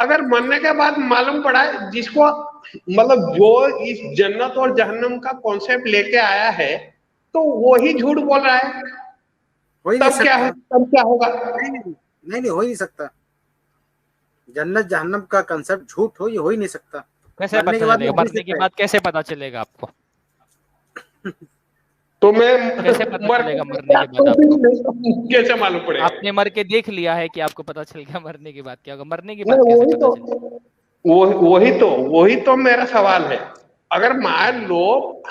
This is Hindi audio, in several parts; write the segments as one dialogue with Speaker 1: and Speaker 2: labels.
Speaker 1: अगर मरने के बाद मालूम पड़ा है जिसको मतलब जो इस जन्नत और जहन्नम का कॉन्सेप्ट लेके आया है तो वो ही झूठ बोल रहा है,
Speaker 2: हो ही नहीं सकता।
Speaker 1: तब क्या होगा?
Speaker 2: नहीं नहीं नहीं, नहीं हो ही नहीं सकता। जन्नत जहन्नम का कंसेप्ट झूठ हो, ये हो ही नहीं सकता।
Speaker 3: कैसे
Speaker 2: मरने के
Speaker 3: पता
Speaker 2: बाद
Speaker 3: चलेगा?
Speaker 2: में
Speaker 3: मरने के बाद कैसे पता चलेगा आपको?
Speaker 1: तो मैं
Speaker 3: कैसे पता
Speaker 1: मर
Speaker 3: चलेगा
Speaker 1: के
Speaker 3: मरने
Speaker 1: क्या
Speaker 3: के बाद
Speaker 1: तो
Speaker 3: आपको?
Speaker 1: कैसे मालूम पड़ेगा?
Speaker 3: आपने मर के देख लिया है कि आपको पता चल गया मरने के बाद क्या होगा? मरने के बाद
Speaker 1: नहीं,
Speaker 3: कैसे पता चलेगा?
Speaker 1: वही तो मेरा सवाल है। अगर मान लो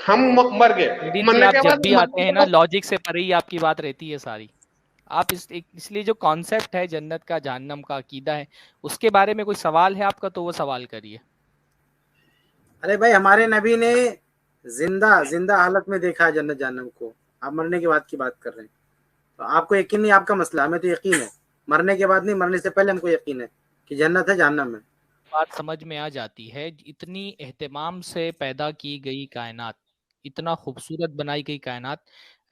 Speaker 1: हम मर गए,
Speaker 3: पंडित जी,
Speaker 1: मरने
Speaker 3: आप
Speaker 1: के
Speaker 3: जब
Speaker 1: बाद
Speaker 3: भी आते हैं ना, लॉजिक से परे ही आपकी बात रहती है सारी। आप इसलिए जो कॉन्सेप्ट है जन्नत का, जहन्नम का अकीदा है, उसके बारे में कोई सवाल है आपका तो वो सवाल करिए।
Speaker 2: अरे भाई, हमारे नबी ने जिंदा जिंदा हालत में देखा है जन्नत जहन्नम को। आप मरने के बाद की बात कर रहे हैं, तो आपको यकीन नहीं, आपका मसला, हमें तो यकीन है। मरने के बाद नहीं, मरने से पहले हमको यकीन है कि जन्नत है जहन्नम है।
Speaker 3: बात समझ में आ जाती है। इतनी एहतमाम से पैदा की गई कायनात, इतना खूबसूरत बनाई गई कायनात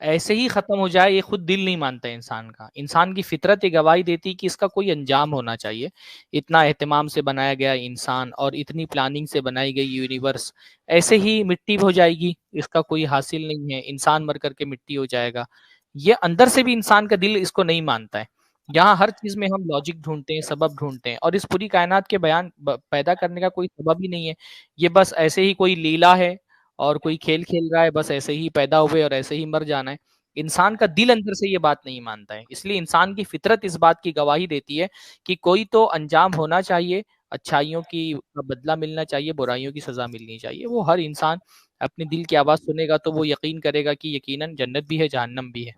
Speaker 3: ऐसे ही खत्म हो जाए, ये खुद दिल नहीं मानता इंसान का। इंसान की फितरत ये गवाही देती कि इसका कोई अंजाम होना चाहिए। इतना एहतमाम से बनाया गया इंसान और इतनी प्लानिंग से बनाई गई यूनिवर्स ऐसे ही मिट्टी हो जाएगी, इसका कोई हासिल नहीं है। इंसान मर करके मिट्टी हो जाएगा, ये अंदर से भी इंसान का दिल इसको नहीं मानता है। यहाँ हर चीज में हम लॉजिक ढूंढते हैं, सबब ढूंढते हैं, और इस पूरी कायनात के बयान पैदा करने का कोई सबब ही नहीं है। ये बस ऐसे ही कोई लीला है और कोई खेल खेल रहा है, बस ऐसे ही पैदा हुए और ऐसे ही मर जाना है। इंसान का दिल अंदर से ये बात नहीं मानता है। इसलिए इंसान की फितरत इस बात की गवाही देती है कि कोई तो अंजाम होना चाहिए, अच्छाइयों की का बदला मिलना चाहिए, बुराइयों की सजा मिलनी चाहिए। वो हर इंसान अपने दिल की आवाज सुनेगा तो वो यकीन करेगा कि यकीनन जन्नत भी है, जहन्नम भी है।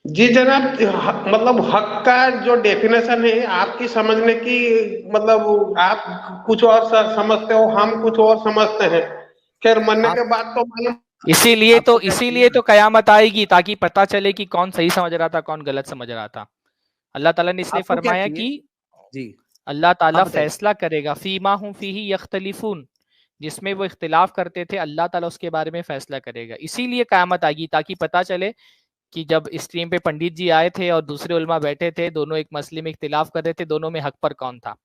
Speaker 1: जी जनाब, मतलब हक का जो डेफिनेशन है आपकी समझने की, मतलब आप कुछ और समझते हो, हम कुछ और समझते हैं। खैर, मरने
Speaker 3: आप
Speaker 1: के बाद तो मालूम।
Speaker 2: आपको क्या
Speaker 3: इसीलिए तो कयामत आएगी ताकि पता चले कि कौन सही समझ रहा था, कौन गलत समझ रहा था। अल्लाह ताला ने इसलिए
Speaker 2: आपको क्या
Speaker 3: फरमाया
Speaker 2: चाहिए?
Speaker 3: कि
Speaker 2: जी,
Speaker 3: अल्लाह ताला
Speaker 2: आप बताइए।
Speaker 3: फैसला करेगा, फीमा हूं फीही यख्तलिफून, जिसमें वो इख्तिलाफ करते थे अल्लाह ताला उसके बारे में फैसला करेगा। इसीलिए कयामत आएगी ताकि पता चले कि जब स्ट्रीम पे पंडित जी आए थे और दूसरे उलमा बैठे थे, दोनों एक मसले में इख्तिलाफ कर रहे थे, दोनों में हक पर कौन था।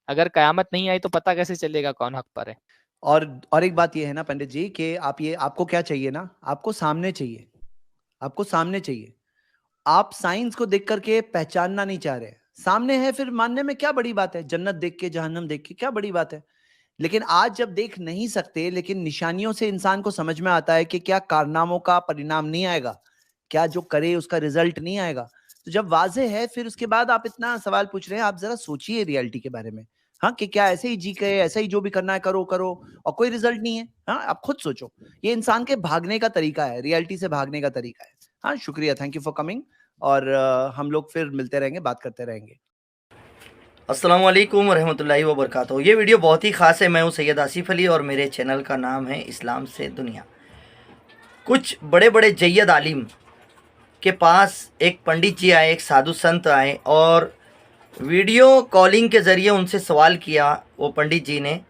Speaker 3: अगर कयामत नहीं आई तो पता कैसे चलेगा कौन हक पर है?
Speaker 4: और एक बात ये है ना पंडित जी कि आपको क्या चाहिए ना, आपको सामने चाहिए, आपको सामने चाहिए। आप साइंस को देख करके पहचानना नहीं चाह रहे। सामने है, फिर मानने में क्या बड़ी बात है? जन्नत देख के, जहन्नम देख के क्या बड़ी बात है? लेकिन आज जब देख नहीं सकते, लेकिन निशानियों से इंसान को समझ में आता है कि क्या कारनामों का परिणाम नहीं आएगा, क्या जो करे उसका रिजल्ट नहीं आएगा। तो जब वाजे है, फिर उसके बाद आप इतना सवाल पूछ रहे हैं। आप जरा सोचिए रियलिटी के बारे में। हाँ, कि क्या ऐसे ही जी के ऐसे ही जो भी करना है करो करो और कोई रिजल्ट नहीं है? हाँ, आप खुद सोचो। ये इंसान के भागने का तरीका है, रियलिटी से भागने का तरीका है। हाँ, शुक्रिया, थैंक यू फॉर कमिंग। और हम लोग फिर मिलते रहेंगे, बात करते रहेंगे।
Speaker 5: अस्सलाम वालेकुम रहमतुल्लाहि व बरकातहू। ये वीडियो बहुत ही ख़ास है। मैं हूँ सैयद आसिफ अली और मेरे चैनल का नाम है इस्लाम से दुनिया। कुछ बड़े बड़े जय्यद आलिम के पास एक पंडित जी आए, एक साधु संत आए और वीडियो कॉलिंग के ज़रिए उनसे सवाल किया। वो पंडित जी ने,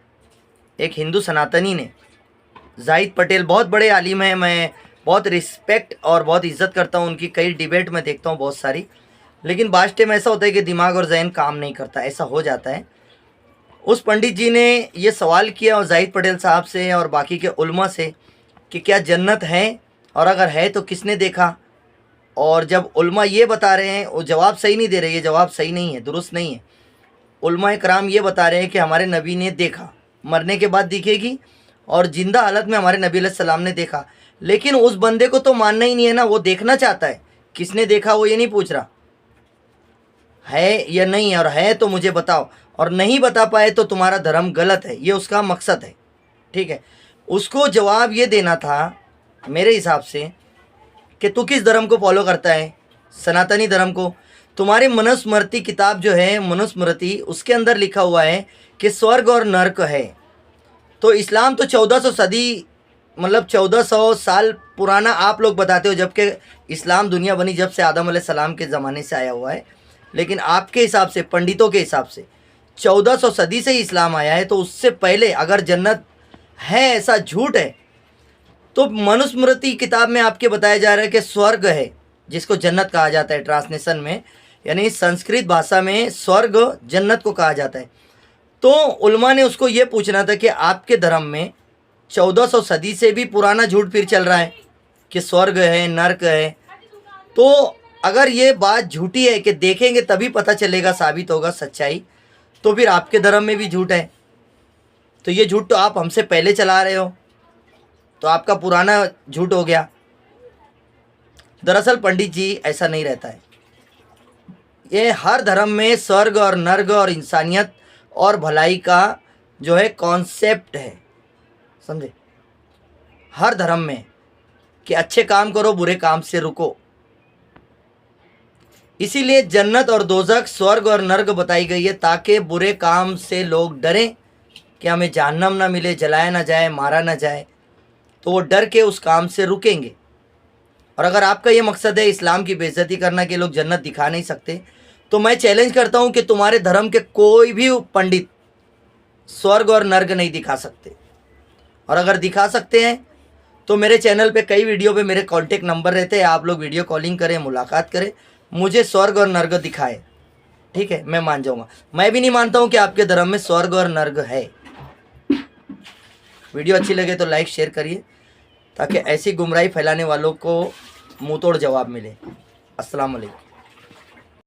Speaker 5: एक हिंदू सनातनी ने, जाहिद पटेल, बहुत बड़े आलिम हैं, मैं बहुत रिस्पेक्ट और बहुत इज़्ज़त करता हूँ उनकी। कई डिबेट में देखता हूँ बहुत सारी, लेकिन बास्ट टाइम ऐसा होता है कि दिमाग और जहन काम नहीं करता, ऐसा हो जाता है। उस पंडित जी ने ये सवाल किया और जाहिद पटेल साहब से और बाकी के उल्मा से कि क्या जन्नत है, और अगर है तो किसने देखा। और जब उल्मा ये बता रहे हैं, वो जवाब सही नहीं दे रहे, ये जवाब सही नहीं है, दुरुस्त नहीं है। उल्मा कराम ये बता रहे हैं कि हमारे नबी ने देखा, मरने के बाद दिखेगी, और ज़िंदा हालत में हमारे नबी अलैहिस्सलाम ने देखा। लेकिन उस बंदे को तो मानना ही नहीं है ना, वो देखना चाहता है। किसने देखा वो ये नहीं पूछ रहा, है या नहीं, और है तो मुझे बताओ, और नहीं बता पाए तो तुम्हारा धर्म गलत है, ये उसका मकसद है। ठीक है, उसको जवाब ये देना था मेरे हिसाब से कि तू किस धर्म को फॉलो करता है, सनातनी धर्म को। तुम्हारी मनुस्मृति किताब जो है मनुस्मृति, उसके अंदर लिखा हुआ है कि स्वर्ग और नर्क है। तो इस्लाम तो 1400 सदी, मतलब 1400 साल पुराना आप लोग बताते हो, जबकि इस्लाम दुनिया बनी जब से आदम अलैहिस्सलाम के ज़माने से आया हुआ है। लेकिन आपके हिसाब से, पंडितों के हिसाब से 1400 सदी से ही इस्लाम आया है। तो उससे पहले अगर जन्नत है, ऐसा झूठ है, तो मनुस्मृति किताब में आपके बताया जा रहा है कि स्वर्ग है, जिसको जन्नत कहा जाता है ट्रांसलेशन में, यानी संस्कृत भाषा में स्वर्ग जन्नत को कहा जाता है। तो उलमा ने उसको ये पूछना था कि आपके धर्म में 1400 सदी से भी पुराना झूठ फिर चल रहा है कि स्वर्ग है, नर्क है। तो अगर ये बात झूठी है कि देखेंगे तभी पता चलेगा, साबित होगा सच्चाई, तो फिर आपके धर्म में भी झूठ है। तो ये झूठ तो आप हमसे पहले चला रहे हो, तो आपका पुराना झूठ हो गया। दरअसल पंडित जी ऐसा नहीं रहता है। ये हर धर्म में स्वर्ग और नर्क और इंसानियत और भलाई का जो है कॉन्सेप्ट है, समझे, हर धर्म में, कि अच्छे काम करो, बुरे काम से रुको। इसीलिए जन्नत और दोजख, स्वर्ग और नर्क बताई गई है ताकि बुरे काम से लोग डरें कि हमें जहन्नम ना मिले, जलाया ना जाए, मारा ना जाए, तो वो डर के उस काम से रुकेंगे। और अगर आपका ये मकसद है इस्लाम की बेइज्जती करना कि लोग जन्नत दिखा नहीं सकते, तो मैं चैलेंज करता हूँ कि तुम्हारे धर्म के कोई भी पंडित स्वर्ग और नर्क नहीं दिखा सकते। और अगर दिखा सकते हैं तो मेरे चैनल पे कई वीडियो पे मेरे कॉन्टेक्ट नंबर रहते हैं, आप लोग वीडियो कॉलिंग करें, मुलाकात करें, मुझे स्वर्ग और नर्क दिखाए, ठीक है, मैं मान जाऊँगा। मैं भी नहीं मानता हूँ कि आपके धर्म में स्वर्ग और नर्क है। वीडियो अच्छी लगे तो लाइक शेयर करिए ताकि ऐसी गुमराही फैलाने वालों को मुंह तोड़ जवाब मिले। अस्सलाम वालेकुम।